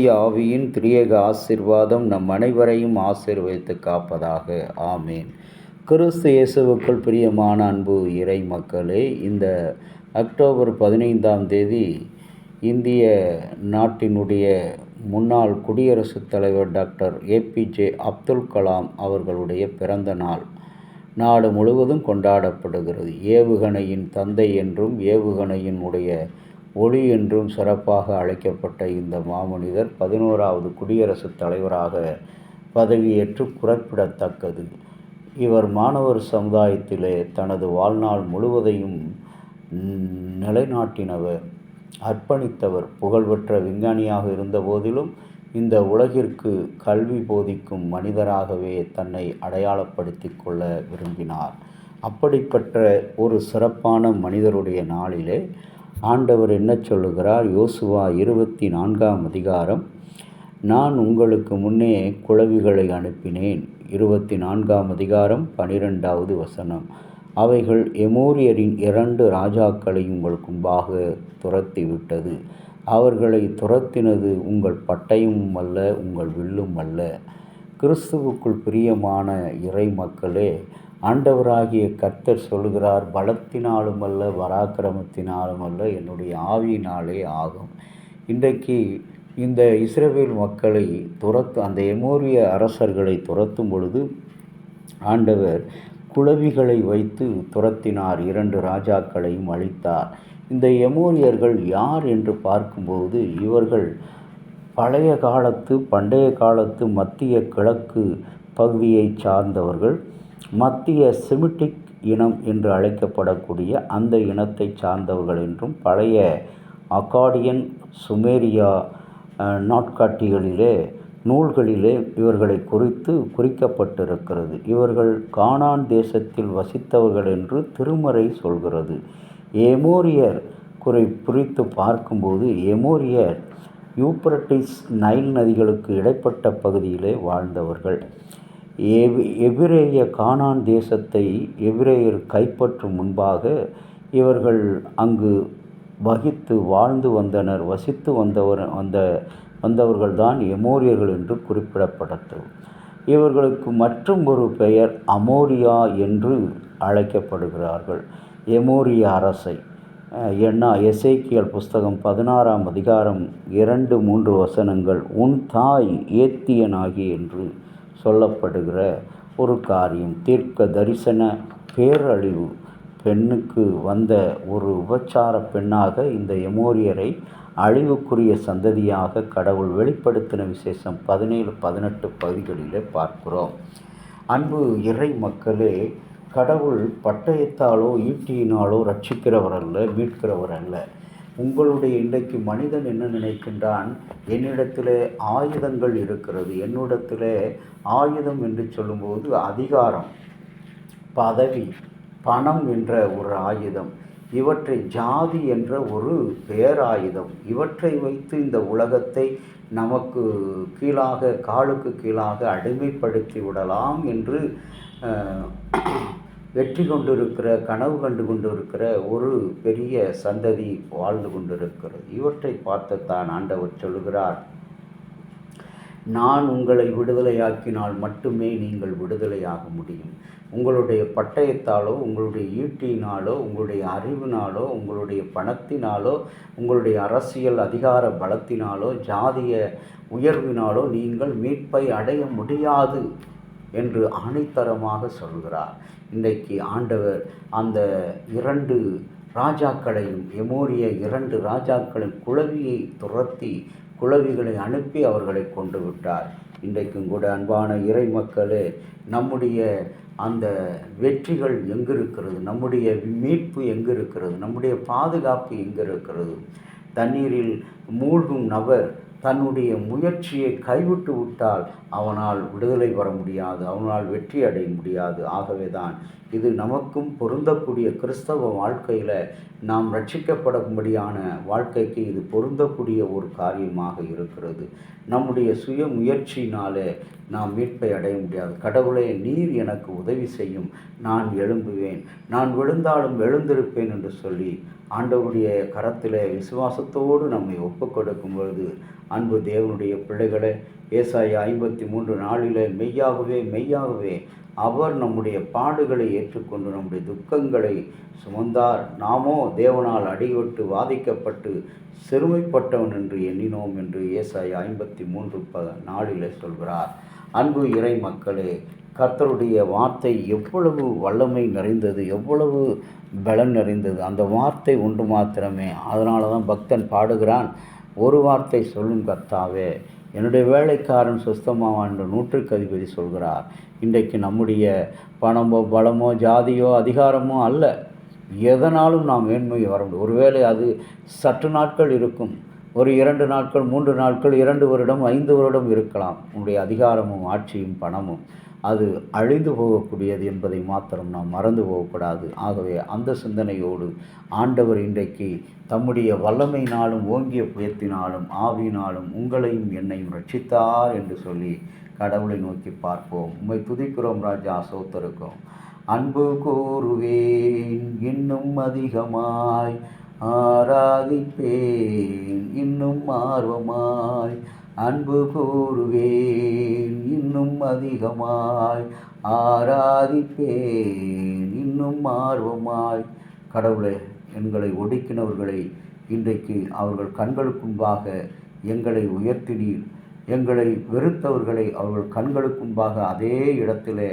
தூய ஆவியின் திரியேக ஆசீர்வாதம் நம் அனைவரையும் ஆசீர்வதித்து காப்பதாக. ஆமேன். கிறிஸ்து இயேசுவுக்குள் பிரியமான அன்பு இறை மக்களே, இந்த அக்டோபர் 15ஆம் தேதி இந்திய நாட்டினுடைய முன்னாள் குடியரசுத் தலைவர் டாக்டர் ஏபிஜே அப்துல் கலாம் அவர்களுடைய பிறந்த நாள் நாடு முழுவதும் கொண்டாடப்படுகிறது. ஏவுகணையின் தந்தை என்றும் ஏவுகணையினுடைய ஒளி என்றும் சிறப்பாக அழைக்கப்பட்ட இந்த மாமனிதர் 11வது குடியரசுத் தலைவராக பதவியேற்று குறிப்பிடத்தக்கது. இவர் மாணவர் சமுதாயத்திலே தனது வாழ்நாள் முழுவதையும் நிலைநாட்டினவர், அர்ப்பணித்தவர். புகழ்பெற்ற விஞ்ஞானியாக இருந்த போதிலும் இந்த உலகிற்கு கல்வி போதிக்கும் மனிதராகவே தன்னை அடையாளப்படுத்தி கொள்ள விரும்பினார். அப்படிப்பட்ட ஒரு சிறப்பான மனிதருடைய நாளிலே ஆண்டவர் என்ன சொல்லுகிறார்? யோசுவா 24ஆம் அதிகாரம், நான் உங்களுக்கு முன்னே குளவிகளை அனுப்பினேன். 24ஆம் அதிகாரம் 12வது வசனம், அவைகள் எமோரியரின் 2 ராஜாக்களை உங்களுக்கு முன்பாக துரத்திவிட்டது. அவர்களை துரத்தினது உங்கள் பட்டயமும் அல்ல, உங்கள் வில்லும் அல்ல. கிறிஸ்துவுக்குள் பிரியமான இறை மக்களே, ஆண்டவராகிய கர்த்தர் சொல்கிறார், பலத்தினாலும் அல்ல, பராக்கிரமத்தினாலும் அல்ல, என்னுடைய ஆவியினாலே ஆகும். இன்றைக்கு இந்த இஸ்ரவேல் மக்களை அந்த எமோரிய அரசர்களை துரத்தும் பொழுது ஆண்டவர் குளவிகளை வைத்து துரத்தினார். 2 ராஜாக்களையும் அழித்தார். இந்த எமோரியர்கள் யார் என்று பார்க்கும்போது இவர்கள் பண்டைய காலத்து மத்திய கிழக்கு பகுதியை சார்ந்தவர்கள். மத்திய செமிட்டிக் இனம் என்று அழைக்கப்படக்கூடிய அந்த இனத்தை சார்ந்தவர்கள் என்றும் பழைய அக்காடியன் சுமேரியா நாட்காட்டிகளிலே நூல்களிலே இவர்களை குறிக்கப்பட்டிருக்கிறது. இவர்கள் கானான் தேசத்தில் வசித்தவர்கள் என்று திருமறை சொல்கிறது. எமோரியர் குறித்து பார்க்கும்போது எமோரியர் யூப்ரட்டிஸ் நைல் நதிகளுக்கு இடைப்பட்ட பகுதியிலே வாழ்ந்தவர்கள். எபிரேய கானான் தேசத்தை எபிரேயர் கைப்பற்றும் முன்பாக இவர்கள் அங்கு வாழ்ந்து வந்தனர். வசித்து வந்தவர்கள்தான் எமோரியர்கள் என்று குறிப்பிடப்பட்டது. இவர்களுக்கு மற்றும் ஒரு பெயர் அமோரியா என்று அழைக்கப்படுகிறார்கள். எமோரிய அரசை எசேக்கியேல் புஸ்தகம் 16ஆம் அதிகாரம் 2-3 வசனங்கள், உன் தாய் ஏத்தியனாகி என்று சொல்லப்படுகிற ஒரு காரியம். தீர்க்க தரிசன பேரழிவு பெண்ணுக்கு வந்த ஒரு உபச்சார பெண்ணாக இந்த எமோரியரை அழிவுக்குரிய சந்ததியாக கடவுள் வெளிப்படுத்தின விசேஷம் 17-18 பகுதிகளிலே பார்க்கிறோம். அன்பு இறை மக்களே, கடவுள் பட்டயத்தாலோ ஈட்டியினாலோ ரட்சிக்கிறவர் அல்ல, மீட்கிறவர் அல்ல. உங்களுடைய இன்றைக்கு மனிதன் என்ன நினைக்கின்றான்? என்னிடத்தில் ஆயுதங்கள் இருக்கிறது. என்னிடத்தில் ஆயுதம் என்று சொல்லும்போது அதிகாரம், பதவி, பணம் என்ற ஒரு ஆயுதம், இவற்றை ஜாதி என்ற ஒரு பேராயுதம், இவற்றை வைத்து இந்த உலகத்தை நமக்கு கீழாக, காலுக்கு கீழாக அடிமைப்படுத்தி விடலாம் என்று வெற்றி கொண்டிருக்கிற, கனவு கண்டு கொண்டிருக்கிற ஒரு பெரிய சந்ததி வாழ்ந்து கொண்டிருக்கிறது. இவற்றை பார்த்துத்தான் ஆண்டவர் சொல்கிறார், நான் உங்களை விடுதலையாக்கினால் மட்டுமே நீங்கள் விடுதலையாக முடியும். உங்களுடைய பட்டயத்தாலோ, உங்களுடைய ஈட்டியினாலோ, உங்களுடைய அறிவினாலோ, உங்களுடைய பணத்தினாலோ, உங்களுடைய அரசியல் அதிகார பலத்தினாலோ, ஜாதிய உயர்வினாலோ நீங்கள் மீட்பை அடைய முடியாது என்று ஆணித்தரமாக சொல்கிறார். இன்றைக்கு ஆண்டவர் அந்த 2 ராஜாக்களையும், எமோரிய 2 ராஜாக்களின் குளவியை துரத்தி குளவிகளை அனுப்பி அவர்களை கொண்டு விட்டார். இன்றைக்கும் கூட அன்பான இறை மக்களே, நம்முடைய அந்த வெற்றிகள் எங்கு இருக்கிறது? நம்முடைய மீட்பு எங்கு இருக்கிறது? நம்முடைய பாதுகாப்பு எங்கு இருக்கிறது? தண்ணீரில் மூழ்கும் நபர் தன்னுடைய முயற்சியை கைவிட்டு விட்டால் அவனால் விடுதலை பெற முடியாது, அவனால் வெற்றி அடைய முடியாது. ஆகவே தான் இது நமக்கும் பொருந்தக்கூடிய கிறிஸ்தவ வாழ்க்கையில் நாம் ரட்சிக்கப்படும்படியான வாழ்க்கைக்கு இது பொருந்தக்கூடிய ஒரு காரியமாக இருக்கிறது. நம்முடைய சுய முயற்சியினாலே நாம் மீட்பை அடைய முடியாது. கடவுளே, நீர் எனக்கு உதவி செய்யும், நான் எழும்புவேன், நான் விழுந்தாலும் எழுந்திருப்பேன் என்று சொல்லி ஆண்டவருடைய கரத்தில் விசுவாசத்தோடு நம்மை ஒப்பு கொடுக்கும் பொழுது அன்பு தேவனுடைய பிள்ளைகளே, ஏசாயா 53:4 மெய்யாகவே மெய்யாகவே அவர் நம்முடைய பாடுகளை ஏற்றுக்கொண்டு நம்முடைய துக்கங்களை சுமந்தார், நாமோ தேவனால் அடிபட்டு வாதிக்கப்பட்டு சிறுமைப்பட்டவன் என்று எண்ணினோம் என்று ஏசாயா 53:4 சொல்கிறார். அன்பு இறை மக்களே, கர்த்தருடைய வார்த்தை எவ்வளவு வல்லமை நிறைந்தது, எவ்வளவு பலன் நிறைந்தது. அந்த வார்த்தை ஒன்று மாத்திரமே. அதனால தான் பக்தன் பாடுகிறான், ஒரு வார்த்தை சொல்லும் கர்த்தாவே, என்னுடைய வேலைக்காரன் சுஸ்தமாவான் என்று 100க்கு அதிபதி சொல்கிறார். இன்றைக்கு நம்முடைய பணமோ பலமோ ஜாதியோ அதிகாரமோ அல்ல, எதனாலும் நாம் மேன்மை வர முடியும். ஒருவேளை அது சற்று நாட்கள் இருக்கும், ஒரு 2 நாட்கள் 3 நாட்கள் 2 வருடம் 5 வருடம் இருக்கலாம். உன்னுடைய அதிகாரமும் ஆட்சியும் பணமும் அது அழிந்து போகக்கூடியது என்பதை மாத்திரம் நாம் மறந்து போகக்கூடாது. ஆகவே அந்த சிந்தனையோடு ஆண்டவர் இன்றைக்கு தம்முடைய வல்லமையினாலும் ஓங்கிய புயத்தினாலும் ஆவியினாலும் உங்களையும் என்னையும் ரட்சித்தார் என்று சொல்லி கடவுளை நோக்கி பார்ப்போம். உம்மை துதிக்கிறோம் ராஜா, சோத்தருக்கும். அன்பு கூறுவேன் இன்னும் அதிகமாய், ஆராதிப்பேன் இன்னும் ஆர்வமாய், அன்பு கூறுவேன் இன்னும் அதிகமாய், ஆராதிப்பேன் இன்னும் ஆர்வமாய். கடவுளே, எங்களை ஒடுக்கினவர்களை இன்றைக்கு அவர்கள் கண்களுக்கு முன்பாக எங்களை உயர்த்தினீர். எங்களை வெறுத்தவர்களை அவர்கள் கண்களுக்கு முன்பாக அதே இடத்திலே